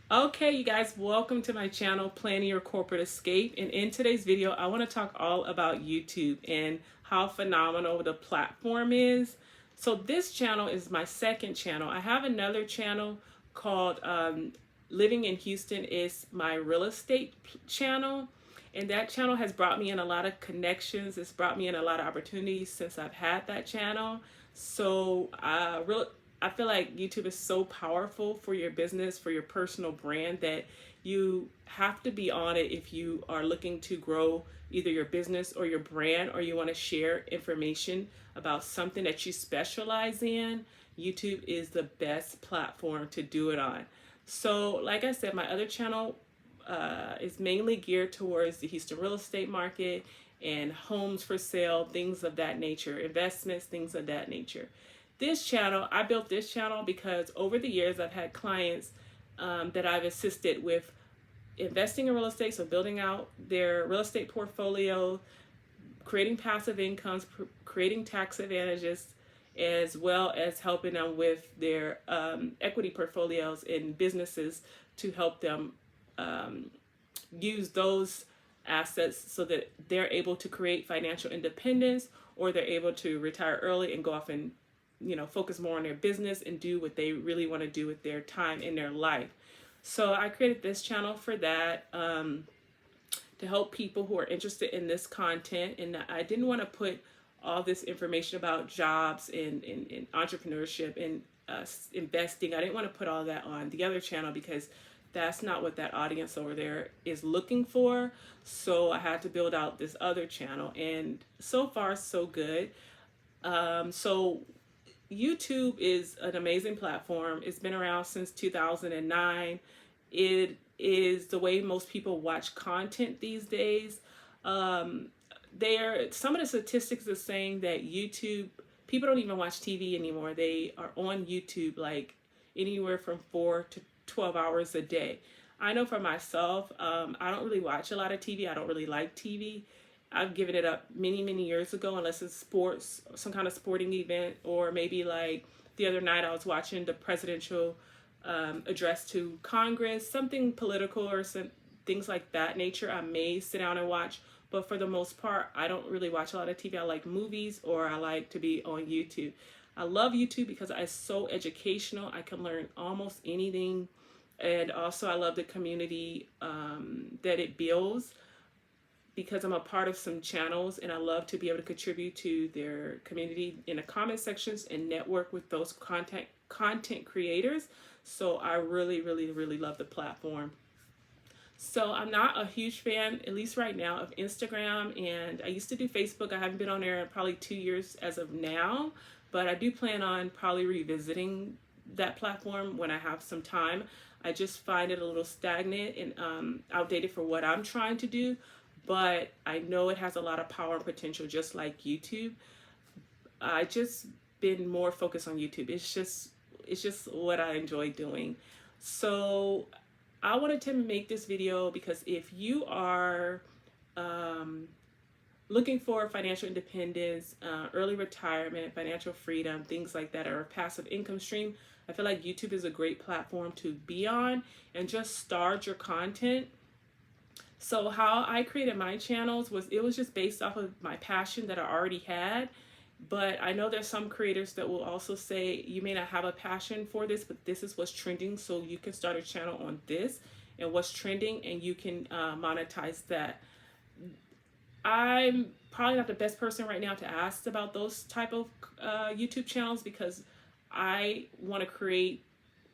Okay, you guys, welcome to my channel, Planning Your Corporate Escape. And in today's video, I want to talk all about YouTube and how phenomenal the platform is. So this channel is my second channel. I have another channel called Living in Houston. Is my real estate channel. And that channel has brought me in a lot of connections. It's brought me in a lot of opportunities since I've had that channel. So I feel like YouTube is so powerful for your business, for your personal brand, that you have to be on it if you are looking to grow either your business or your brand, or you want to share information about something that you specialize in. YouTube is the best platform to do it on. So, like I said, my other channel is mainly geared towards the Houston real estate market and homes for sale, things of that nature, investments, things of that nature. This channel, I built this channel because over the years I've had clients that I've assisted with investing in real estate, so building out their real estate portfolio, creating passive incomes, creating tax advantages, as well as helping them with their equity portfolios in businesses to help them use those assets so that they're able to create financial independence, or they're able to retire early and go off and focus more on their business and do what they really want to do with their time in their life. So I created this channel for that, to help people who are interested in this content. And I didn't want to put all this information about jobs and entrepreneurship and investing. I didn't want to put all that on the other channel because that's not what that audience over there is looking for. So I had to build out this other channel, and so far so good. So YouTube is an amazing platform. It's been around since 2009. It is the way most people watch content these days. Some of the statistics are saying that YouTube, people don't even watch TV anymore. They are on YouTube like anywhere from 4 to 12 hours a day. I know for myself, I don't really watch a lot of TV. I don't really like TV. I've given it up many years ago, unless it's sports, some kind of sporting event, or maybe like the other night I was watching the presidential address to Congress, something political or some things like that nature. I may sit down and watch, but for the most part, I don't really watch a lot of TV. I like movies, or I like to be on YouTube. I love YouTube because it's so educational. I can learn almost anything, and also I love the community that it builds, because I'm a part of some channels and I love to be able to contribute to their community in the comment sections and network with those content creators. So I really love the platform. So I'm not a huge fan, at least right now, of Instagram, and I used to do Facebook. I haven't been on there in probably 2 years as of now, but I do plan on probably revisiting that platform when I have some time. I just find it a little stagnant and outdated for what I'm trying to do, but I know it has a lot of power and potential, just like YouTube. I just been more focused on YouTube. It's just what I enjoy doing. So I wanted to make this video because if you are looking for financial independence, early retirement, financial freedom, things like that, or a passive income stream, I feel like YouTube is a great platform to be on and just start your content. So how I created my channels was just based off of my passion that I already had. But I know there's some creators that will also say you may not have a passion for this, but this is what's trending, so you can start a channel on this and what's trending, and you can monetize that. I'm probably not the best person right now to ask about those type of YouTube channels, because I want to create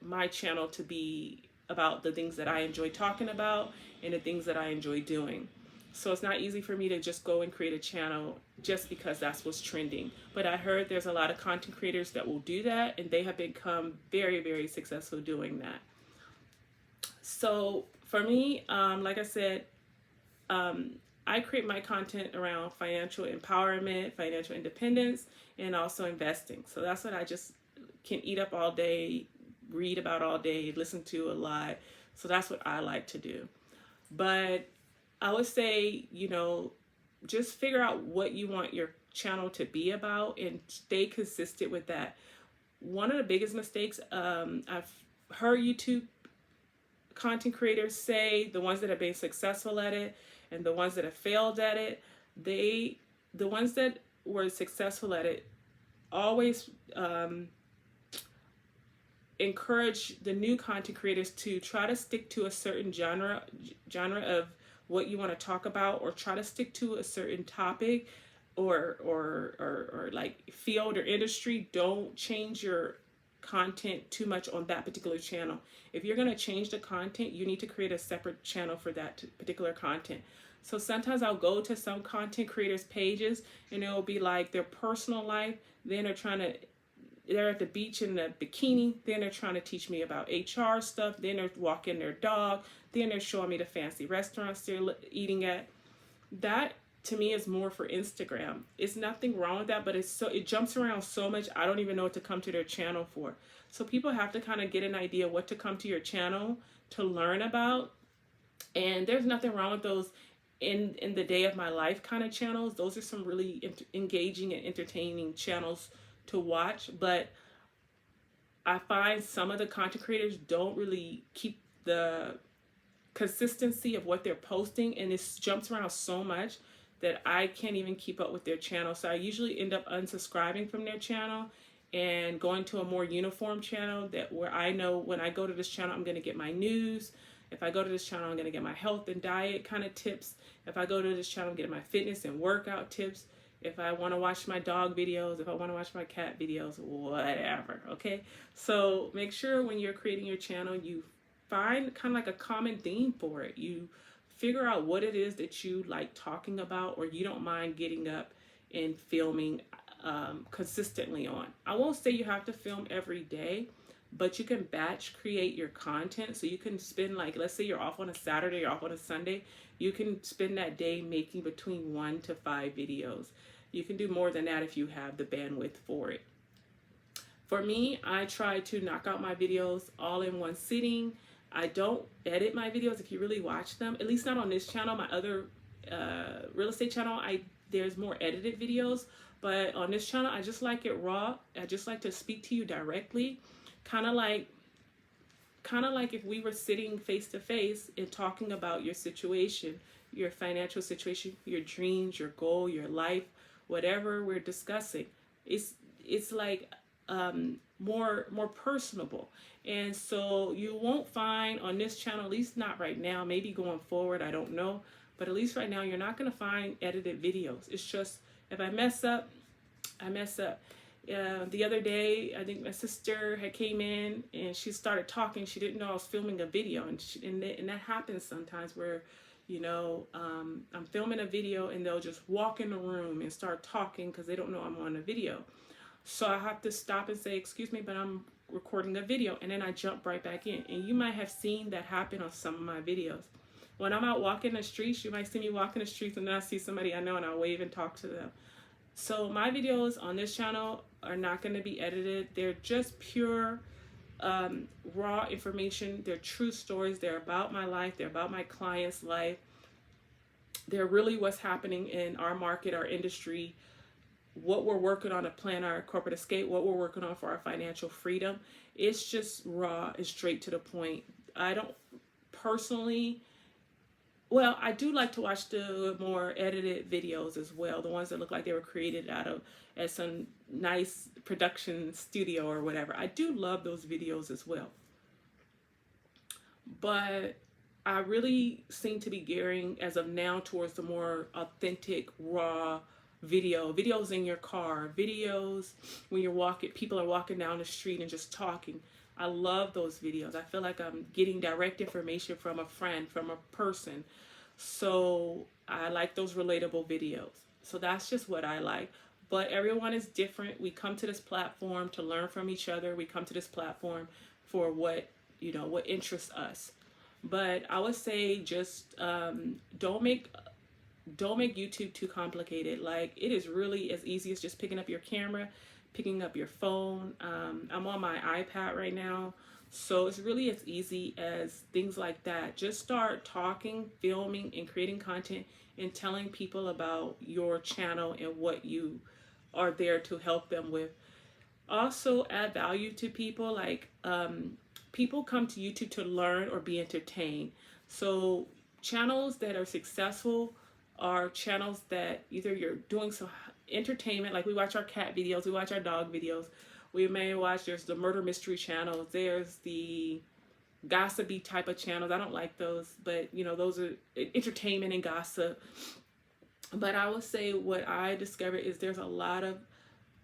my channel to be about the things that I enjoy talking about and the things that I enjoy doing. So it's not easy for me to just go and create a channel just because that's what's trending. But I heard there's a lot of content creators that will do that, and they have become very successful doing that. So for me, like I said, I create my content around financial empowerment, financial independence, and also investing. So that's what I just can eat up all day, read about all day, listen to a lot. So that's what I like to do. But I would say, just figure out what you want your channel to be about and stay consistent with that. One of the biggest mistakes I've heard YouTube content creators say, the ones that have been successful at it and the ones that have failed at it, the ones that were successful at it always encourage the new content creators to try to stick to a certain genre of what you want to talk about, or try to stick to a certain topic or like field or industry. Don't change your content too much on that particular channel. If you're going to change the content, you need to create a separate channel for that particular content. So sometimes I'll go to some content creators pages and it'll be like their personal life, then they're at the beach in the bikini, then they're trying to teach me about HR stuff, then they're walking their dog, then they're showing me the fancy restaurants they're eating at. That to me is more for Instagram. It's nothing wrong with that, but it jumps around so much, I don't even know what to come to their channel for. So people have to kind of get an idea what to come to your channel to learn about. And there's nothing wrong with those in the day of my life kind of channels. Those are some really engaging and entertaining channels to watch, but I find some of the content creators don't really keep the consistency of what they're posting, and it jumps around so much that I can't even keep up with their channel. So I usually end up unsubscribing from their channel and going to a more uniform channel where I know when I go to this channel, I'm going to get my news. If I go to this channel, I'm going to get my health and diet kind of tips. If I go to this channel, I'm getting my fitness and workout tips. If I want to watch my dog videos, if I want to watch my cat videos, whatever, okay? So make sure when you're creating your channel, you find kind of like a common theme for it. You figure out what it is that you like talking about, or you don't mind getting up and filming consistently on. I won't say you have to film every day, but you can batch create your content. So you can spend, like, let's say you're off on a Saturday or off on a Sunday, you can spend that day making between 1 to 5 videos. You can do more than that if you have the bandwidth for it. For me, I try to knock out my videos all in one sitting. I don't edit my videos if you really watch them, at least not on this channel. My other real estate channel, there's more edited videos, but on this channel, I just like it raw. I just like to speak to you directly, kind of like if we were sitting face to face and talking about your situation, your financial situation, your dreams, your goal, your life, whatever we're discussing. It's like more personable. And so you won't find on this channel, at least not right now, maybe going forward, I don't know, but at least right now you're not going to find edited videos. It's just, if I mess up, I mess up. The other day, I think my sister had came in and she started talking. She didn't know I was filming a video, and that happens sometimes where, you know, I'm filming a video and they'll just walk in the room and start talking because they don't know I'm on a video. So I have to stop and say, excuse me, but I'm recording a video, and then I jump right back in. And you might have seen that happen on some of my videos. When I'm out walking the streets, you might see me walking the streets and then I see somebody I know and I'll wave and talk to them. So my videos on this channel are not going to be edited. They're just pure raw information. They're true stories. They're about my life. They're about my client's life. They're really what's happening in our market, our industry, what we're working on to plan our corporate escape, what we're working on for our financial freedom. It's just raw and straight to the point. I don't personally, well, I do like to watch the more edited videos as well, the ones that look like they were created at some nice production studio or whatever. I do love those videos as well. But I really seem to be gearing as of now towards the more authentic, raw videos in your car, videos when you're walking, people are walking down the street and just talking. I love those videos. I feel like I'm getting direct information from a friend, from a person. So I like those relatable videos. So that's just what I like. But everyone is different. We come to this platform to learn from each other. We come to this platform for what interests us. But I would say just don't make YouTube too complicated. Like, it is really as easy as just picking up your camera, picking up your phone. I'm on my iPad right now, so it's really as easy as things like that. Just start talking, filming, and creating content and telling people about your channel and what you are there to help them with. Also add value to people, like People come to YouTube to learn or be entertained. So channels that are successful are channels that either you're doing some entertainment, like we watch our cat videos, we watch our dog videos, we may watch, there's the murder mystery channels, there's the gossipy type of channels. I don't like those, but you know, those are entertainment and gossip. But I would say what I discovered is there's a lot of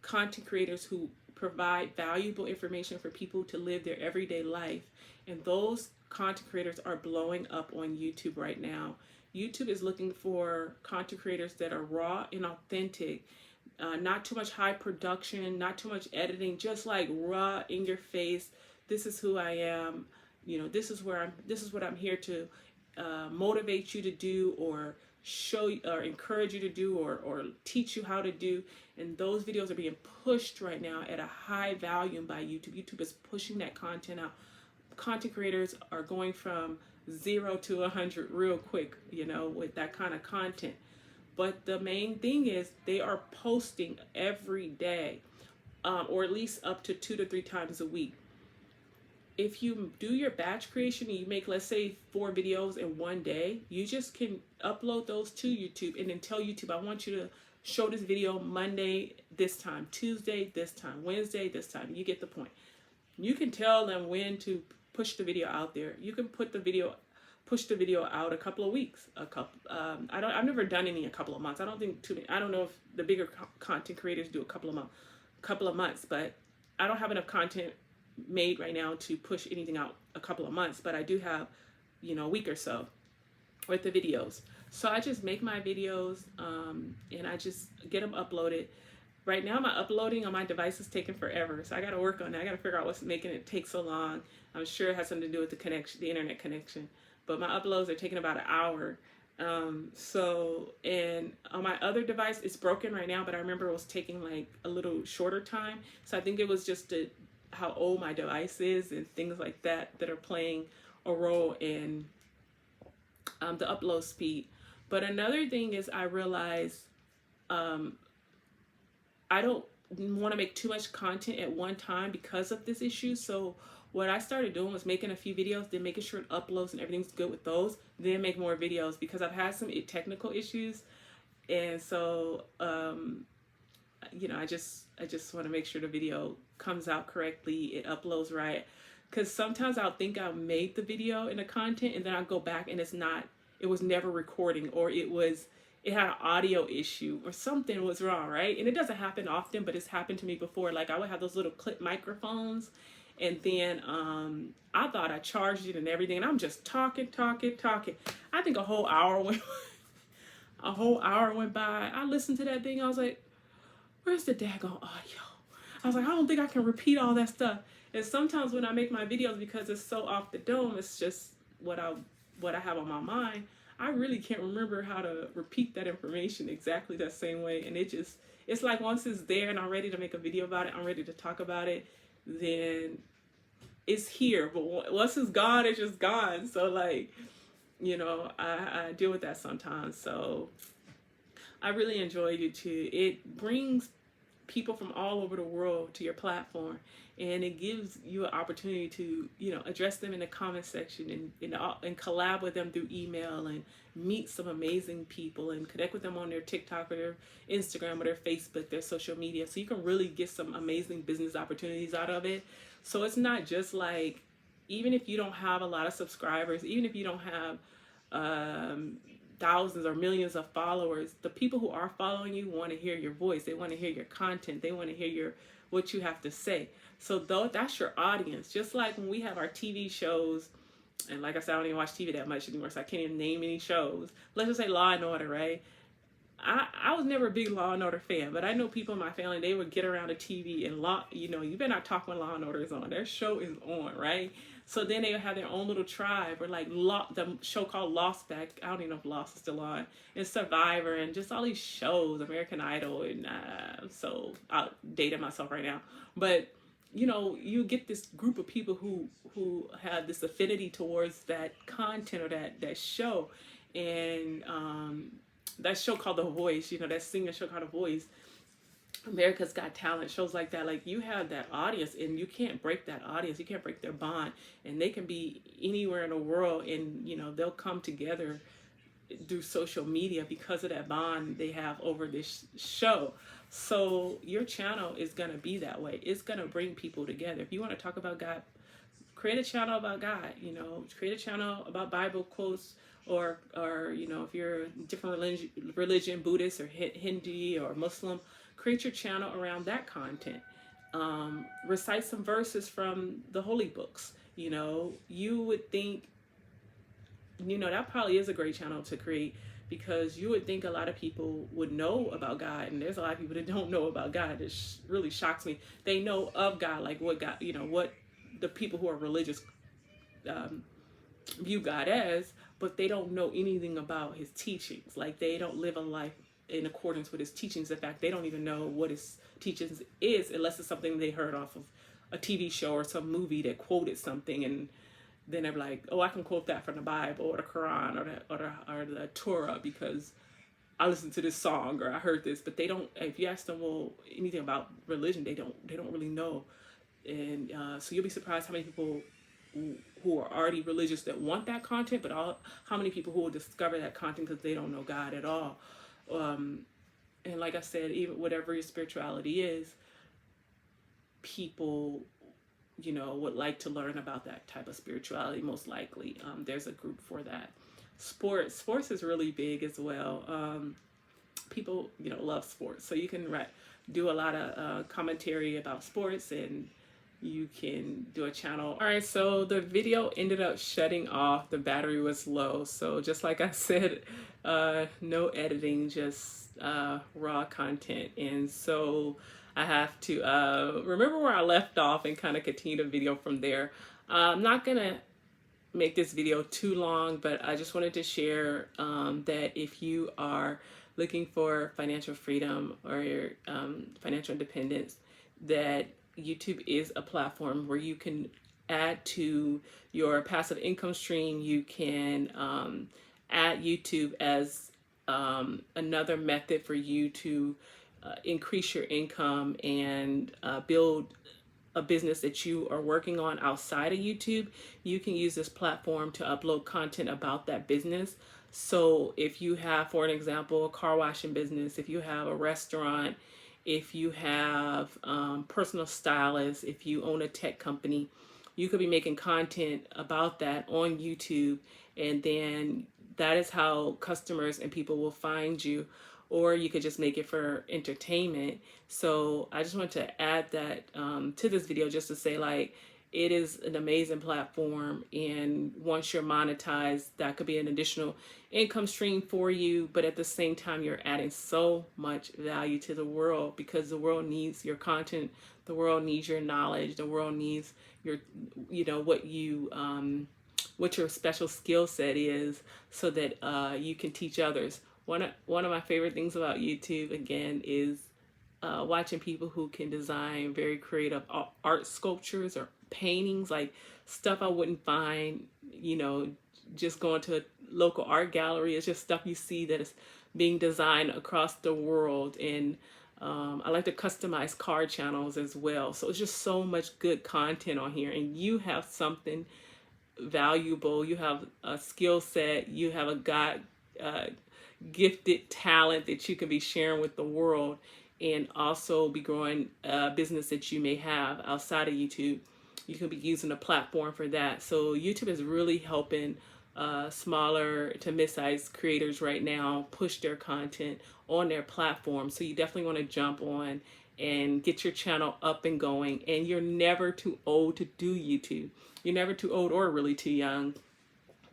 content creators who provide valuable information for people to live their everyday life. And those content creators are blowing up on YouTube right now. YouTube is looking for content creators that are raw and authentic, not too much high production, not too much editing, just like raw in your face. This is who I am. You know, this is what I'm here to motivate you to do, or show you, or encourage you to do, or teach you how to do. And those videos are being pushed right now at a high volume by YouTube. YouTube is pushing that content out. Content creators are going from 0 to 100 real quick, you know, with that kind of content. But the main thing is they are posting every day, or at least up to 2 to 3 times a week. If you do your batch creation and you make, let's say, 4 videos in one day, you just can upload those to YouTube and then tell YouTube, I want you to show this video Monday this time, Tuesday this time, Wednesday this time. You get the point. You can tell them when to push the video out there. You can push the video out a couple of weeks, I've never done any a couple of months. I don't know if the bigger content creators do a couple of months, but I don't have enough content made right now to push anything out a couple of months, but I do have, you know, a week or so with the videos. So I just make my videos, and I just get them uploaded. Right now my uploading on my device is taking forever, so I got to work on that. I got to figure out what's making it take so long. I'm sure it has something to do with the connection, the internet connection, but my uploads are taking about an hour. And on my other device, it's broken right now, but I remember it was taking like a little shorter time. So I think it was just how old my device is and things like that are playing a role in the upload speed. But another thing is I realized I don't want to make too much content at one time because of this issue. So what I started doing was making a few videos, then making sure it uploads and everything's good with those, then make more videos, because I've had some technical issues. And so, you know, I just want to make sure the video comes out correctly, it uploads right. Because sometimes I'll think I made the video and the content, and then I'll go back and it was never recording, or it had an audio issue, or something was wrong, right? And it doesn't happen often, but it's happened to me before. Like I would have those little clip microphones, and then I thought I charged it and everything, and I'm just talking. I think a whole hour went by. I listened to that thing. I was like, where's the daggone audio? I was like, I don't think I can repeat all that stuff. And sometimes when I make my videos, because it's so off the dome, it's just what I have on my mind, I really can't remember how to repeat that information exactly that same way. And it's like once it's there and I'm ready to make a video about it, I'm ready to talk about it, then it's here. But once it's gone, it's just gone. So like, you know, I deal with that sometimes. So I really enjoy YouTube. It brings people from all over the world to your platform, and it gives you an opportunity to, you know, address them in the comment section and collab with them through email and meet some amazing people and connect with them on their TikTok or their Instagram or their Facebook, their social media. So you can really get some amazing business opportunities out of it. So it's not just like, even if you don't have a lot of subscribers, even if you don't have thousands or millions of followers, the people who are following you want to hear your voice. They want to hear your content. They want to hear what you have to say. So that's your audience. Just like when we have our TV shows, and like I said, I don't even watch TV that much anymore, so I can't even name any shows. Let's just say Law and Order, right? I was never a big Law and Order fan, but I know people in my family, they would get around the TV and you better not talk when Law and Order is on. Their show is on, right? So then they would have their own little tribe, or like the show called Lost back. I don't even know if Lost is still on. And Survivor, and just all these shows, American Idol, and so I'll date myself right now. But you know, you get this group of people who have this affinity towards that content or that show, and that show called The Voice. You know, that singing show called The Voice. America's Got Talent, shows like that. Like, you have that audience, and you can't break that audience. You can't break their bond, and they can be anywhere in the world, and they'll come together through social media because of that bond they have over this show. So your channel is going to be that way. It's going to bring people together. If you want to talk about God, create a channel about God. Create a channel about Bible quotes, or if you're a different religion, Buddhist or Hindu or Muslim, create your channel around that content. Recite some verses from the holy books. You would think, that probably is a great channel to create, because you would think a lot of people would know about God, and there's a lot of people that don't know about God. It really shocks me. They know of God, like what God, what the people who are religious view God as, but they don't know anything about his teachings. Like, they don't live a life in accordance with his teachings. In fact, they don't even know what his teachings is, unless it's something they heard off of a TV show or some movie that quoted something, and then they're like, oh, I can quote that from the Bible or the Quran or the Torah because I listened to this song or I heard this. But they don't. If you ask them, well, anything about religion, they don't really know. And so you'll be surprised how many people who are already religious that want that content, but how many people who will discover that content because they don't know God at all. And like I said, even whatever your spirituality is, people would like to learn about that type of spirituality, most likely. There's a group for that. Sports is really big as well. People love sports, so you can do a lot of commentary about sports, and you can do a channel. All right, so the video ended up shutting off. The battery was low, so just like I said, no editing, just raw content. And so I have to remember where I left off and kind of continue the video from there. I'm not gonna make this video too long, but I just wanted to share that if you are looking for financial freedom or financial independence, that YouTube is a platform where you can add to your passive income stream. You can add YouTube as another method for you to increase your income and build a business that you are working on outside of YouTube. You can use this platform to upload content about that business. So if you have, for an example, a car washing business, if you have a restaurant, if you have personal stylists, if you own a tech company, you could be making content about that on YouTube, and then that is how customers and people will find you. Or you could just make it for entertainment. So I just want to add that to this video, just to say, like, it is an amazing platform, and once you're monetized, that could be an additional income stream for you. But at the same time, you're adding so much value to the world, because the world needs your content, the world needs your knowledge, the world needs your, what your special skill set is, so that you can teach others. One of my favorite things about YouTube, again, is watching people who can design very creative art sculptures or paintings, like stuff I wouldn't find, just going to a local art gallery. It's just stuff you see that is being designed across the world. And I like to customize card channels as well. So it's just so much good content on here, and you have something valuable. You have a skill set. You have a gifted talent that you can be sharing with the world, and also be growing a business that you may have outside of YouTube. You can be using a platform for that. So YouTube is really helping smaller to mid-sized creators right now push their content on their platform. So you definitely want to jump on and get your channel up and going. And you're never too old to do YouTube. You're never too old or really too young.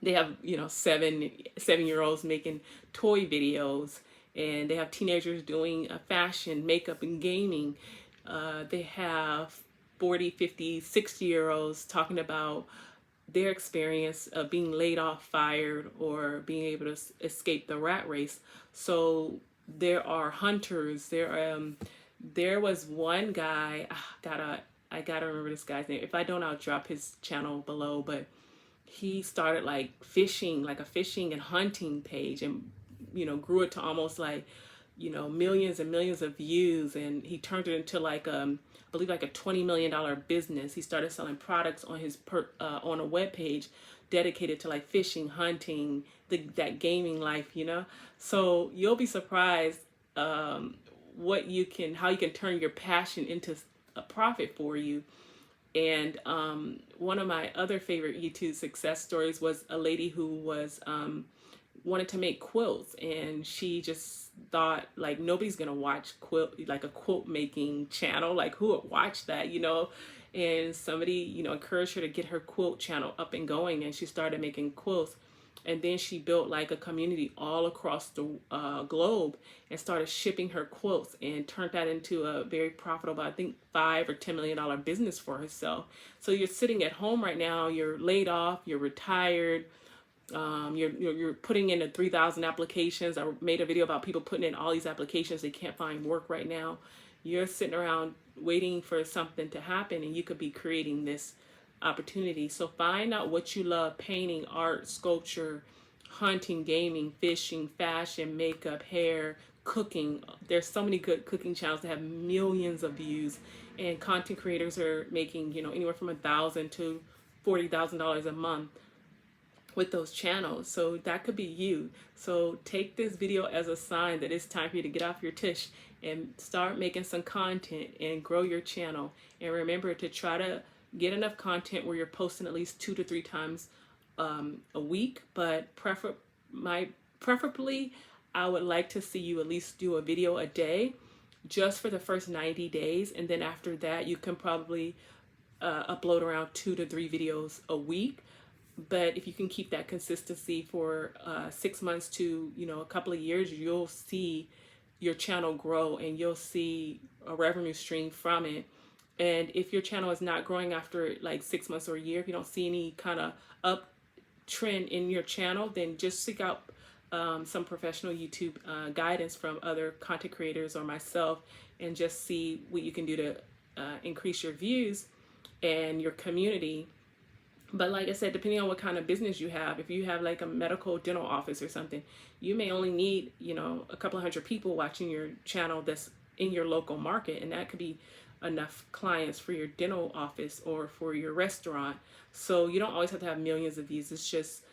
They have, 7-year-olds making toy videos, and they have teenagers doing fashion, makeup, and gaming. They have 40, 50, 60-year-olds talking about their experience of being laid off, fired, or being able to escape the rat race. So there are hunters. There was one guy, I gotta remember this guy's name. If I don't, I'll drop his channel below, but he started like a fishing and hunting page, and grew it to almost like, millions and millions of views, and he turned it into like I believe like a $20 million business. He started selling products on his on a web page dedicated to like fishing, hunting, that gaming life, So you'll be surprised how you can turn your passion into a profit for you. And one of my other favorite YouTube success stories was a lady who was wanted to make quilts, and she just thought like nobody's gonna watch a quilt making channel, like who would watch that, and somebody encouraged her to get her quilt channel up and going, and she started making quilts. And then she built like a community all across the globe and started shipping her quilts and turned that into a very profitable, I think $5 or $10 million business for herself. So you're sitting at home right now, you're laid off, you're retired, you're putting in the 3,000 applications. I made a video about people putting in all these applications. They can't find work right now. You're sitting around waiting for something to happen, and you could be creating this opportunity. So find out what you love: painting, art, sculpture, hunting, gaming, fishing, fashion, makeup, hair, cooking. There's so many good cooking channels that have millions of views, and content creators are making anywhere from $1,000 to $40,000 a month with those channels. So that could be you. So take this video as a sign that it's time for you to get off your tush and start making some content and grow your channel. And remember to try to get enough content where you're posting at least 2 to 3 times a week, but preferably I would like to see you at least do a video a day just for the first 90 days, and then after that you can probably upload around 2 to 3 videos a week. But if you can keep that consistency for 6 months to a couple of years, you'll see your channel grow and you'll see a revenue stream from it. And if your channel is not growing after like 6 months or a year, if you don't see any kind of uptrend in your channel, then just seek out some professional YouTube guidance from other content creators or myself, and just see what you can do to increase your views and your community. But like I said, depending on what kind of business you have, if you have like a medical dental office or something, you may only need, a couple of hundred people watching your channel that's in your local market, and that could be enough clients for your dental office or for your restaurant. So you don't always have to have millions of views. It's just,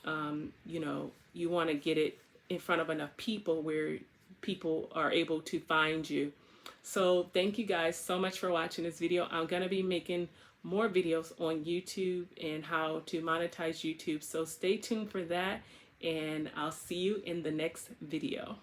you want to get it in front of enough people where people are able to find you. So thank you guys so much for watching this video. I'm going to be making more videos on YouTube and how to monetize YouTube. So stay tuned for that, and I'll see you in the next video.